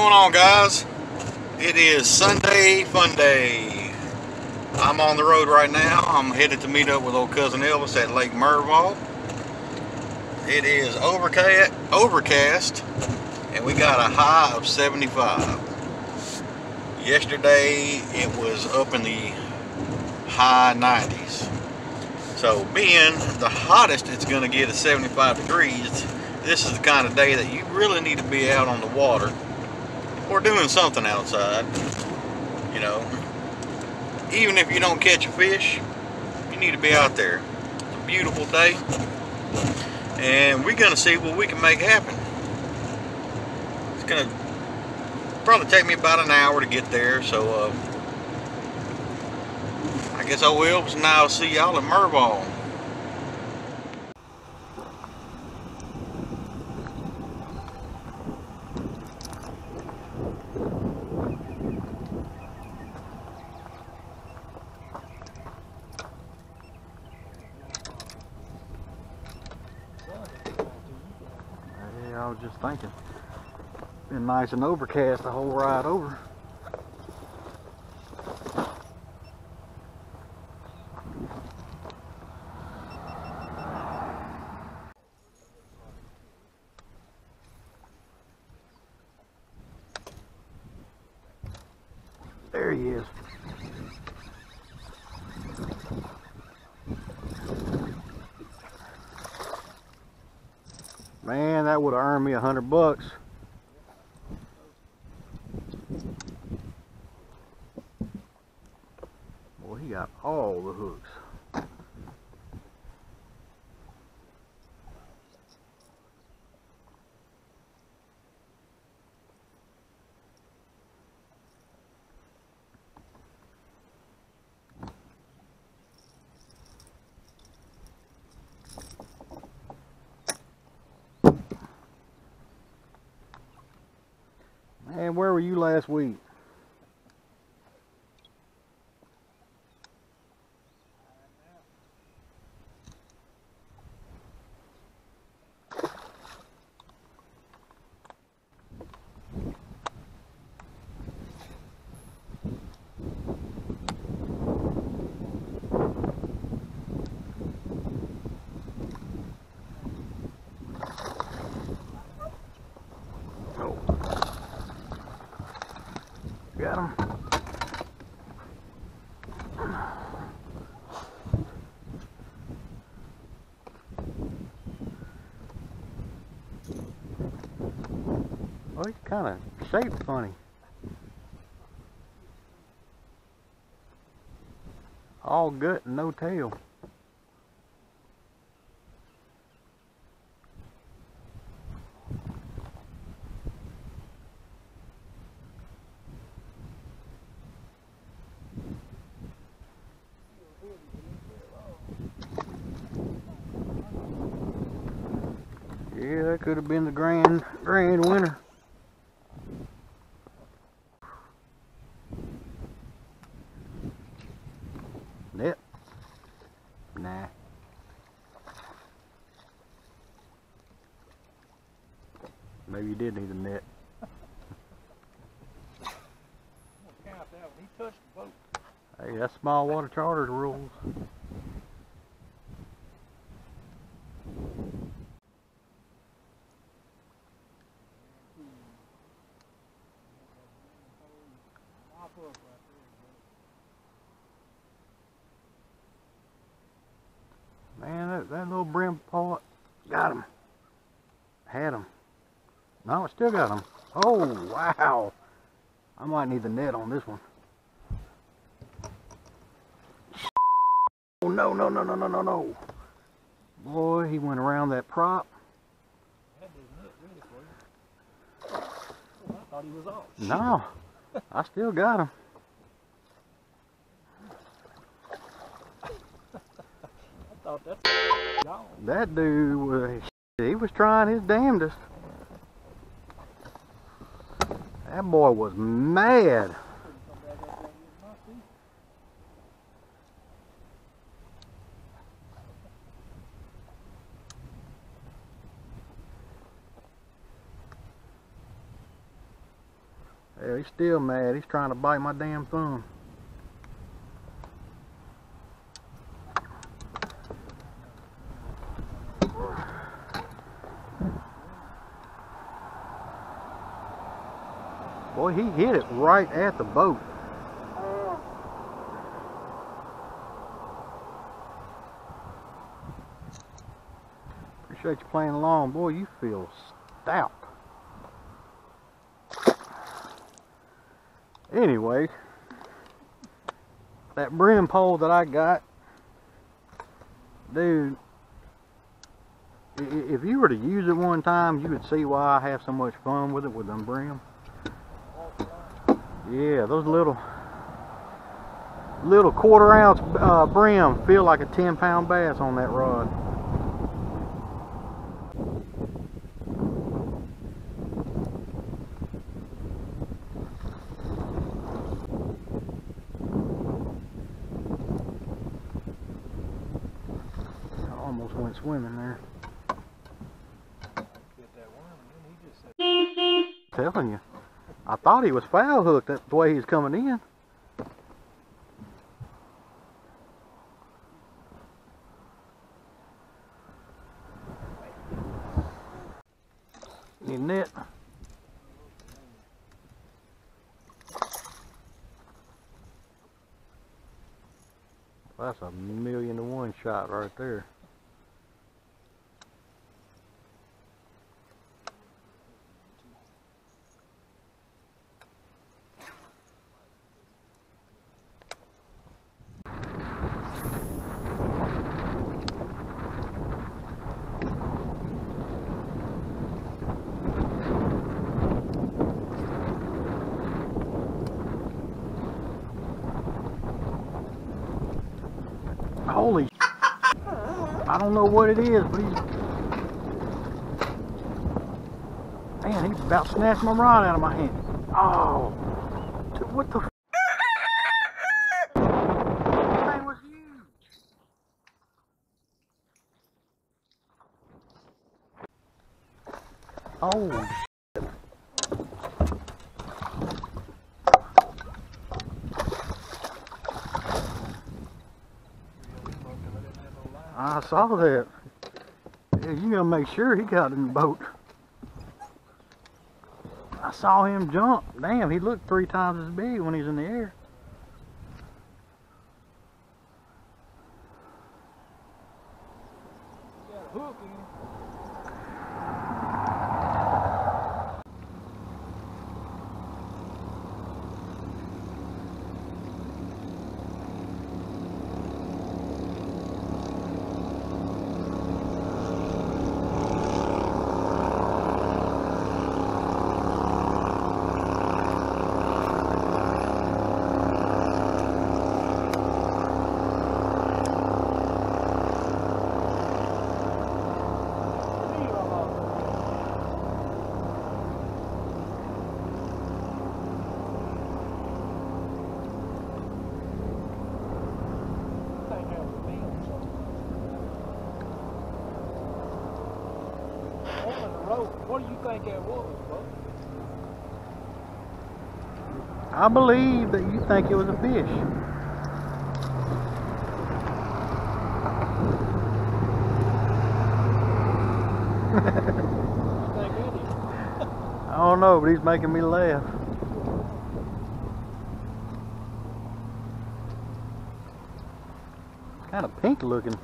going on, guys? It is Sunday Fun Day. I'm on the road right now. I'm headed to meet up with old cousin Elvis at Lake Murvaul. It is overcast, and we got a high of 75. Yesterday it was up in the high 90s. So being the hottest it's going to get is 75 degrees, this is the kind of day that you really need to be out on the water or doing something outside. You know, even if you don't catch a fish, you need to be out there. It's a beautiful day, and we're going to see what we can make happen. It's going to probably take me about an hour to get there, so I guess I will, and I'll see y'all in Murvaul. Yeah, I was just thinking, been nice and overcast the whole ride over. There he is. Man, that would have earned me $100. Boy, he got all the hooks. Man, where were you last week? Got him. Oh, he's kind of shaped funny. All gut and no tail. Yeah, that could have been the grand winner. Net? Nah. Maybe you did need a net. Count that when he touched the boat. Hey, that's small water charter rules. Man, that little brim part got him. Had him. No, it still got him. Oh, wow. I might need the net on this one. Oh, no, no, no, no, no, no, no. Boy, he went around that prop. That net ready for you. Oh, I thought he was off. No, I still got him. I thought that's gone. That dude, he was trying his damnedest. That boy was mad. Yeah, he's still mad. He's trying to bite my damn thumb. Boy, he hit it right at the boat. Appreciate you playing along. Boy, you feel stout. Anyway, that brim pole that I got, dude, if you were to use it one time, you would see why I have so much fun with it, with them brim. Yeah, those little quarter-ounce brim feel like a 10-pound bass on that rod. I almost went swimming there. Telling you, I thought he was foul hooked. That's the way he's coming in. Isn't it? That's a 1,000,000-to-1 shot right there. Holy I don't know what it is, but man, he's about snatched my rod out of my hand. Oh, dude, what the that thing was huge. Oh, I saw that. Yeah, you gotta make sure he got in the boat. I saw him jump. Damn, he looked 3 times as big when he's in the air. Got a hook in. What do you think that was, bro? I believe that you think it was a fish. I don't know, but he's making me laugh. It's kind of pink looking.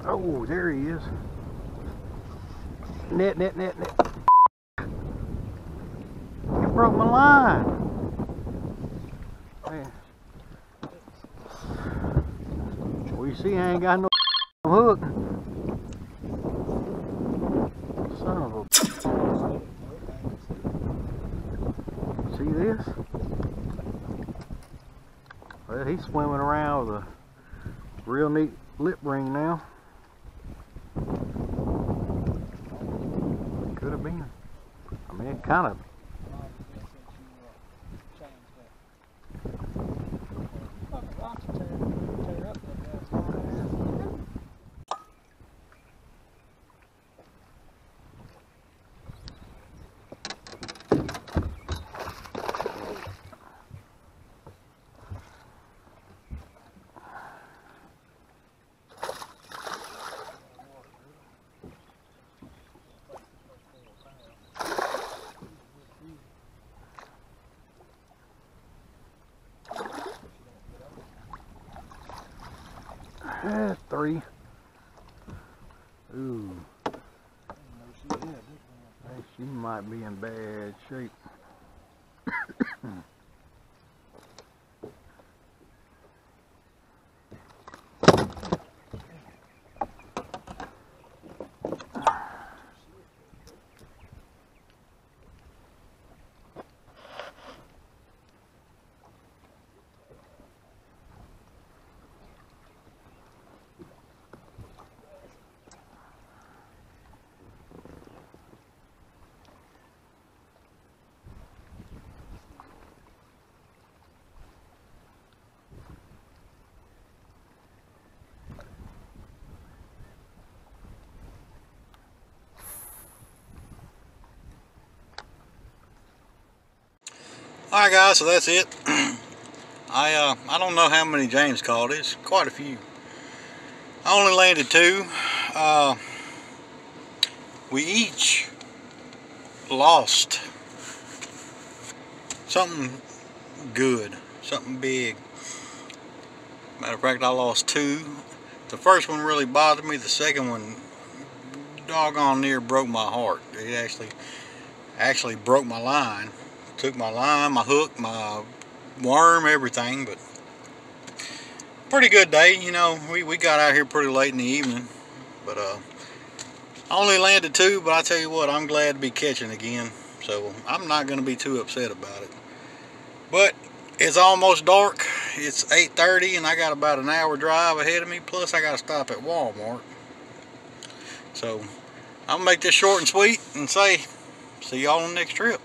Oh, there he is. Net. You broke my line. Man. Well, you see, I ain't got no hook. Son of a... See this? Well, he's swimming around with a real neat lip ring now. Could have been. I mean, it kind of. That's 3. Ooh. She might be in bad shape. Alright guys, so that's it. I don't know how many James caught. It's quite a few. I only landed 2. We each lost something good, something big. Matter of fact, I lost 2. The first one really bothered me. The second one doggone near broke my heart. It actually broke my line. Took my line, my hook, my worm, everything. But pretty good day, you know. We got out here pretty late in the evening. But I only landed 2, but I tell you what, I'm glad to be catching again. So I'm not going to be too upset about it. But it's almost dark. It's 8:30 and I got about an hour drive ahead of me. Plus I got to stop at Walmart. So I'll make this short and sweet and say, see y'all on the next trip.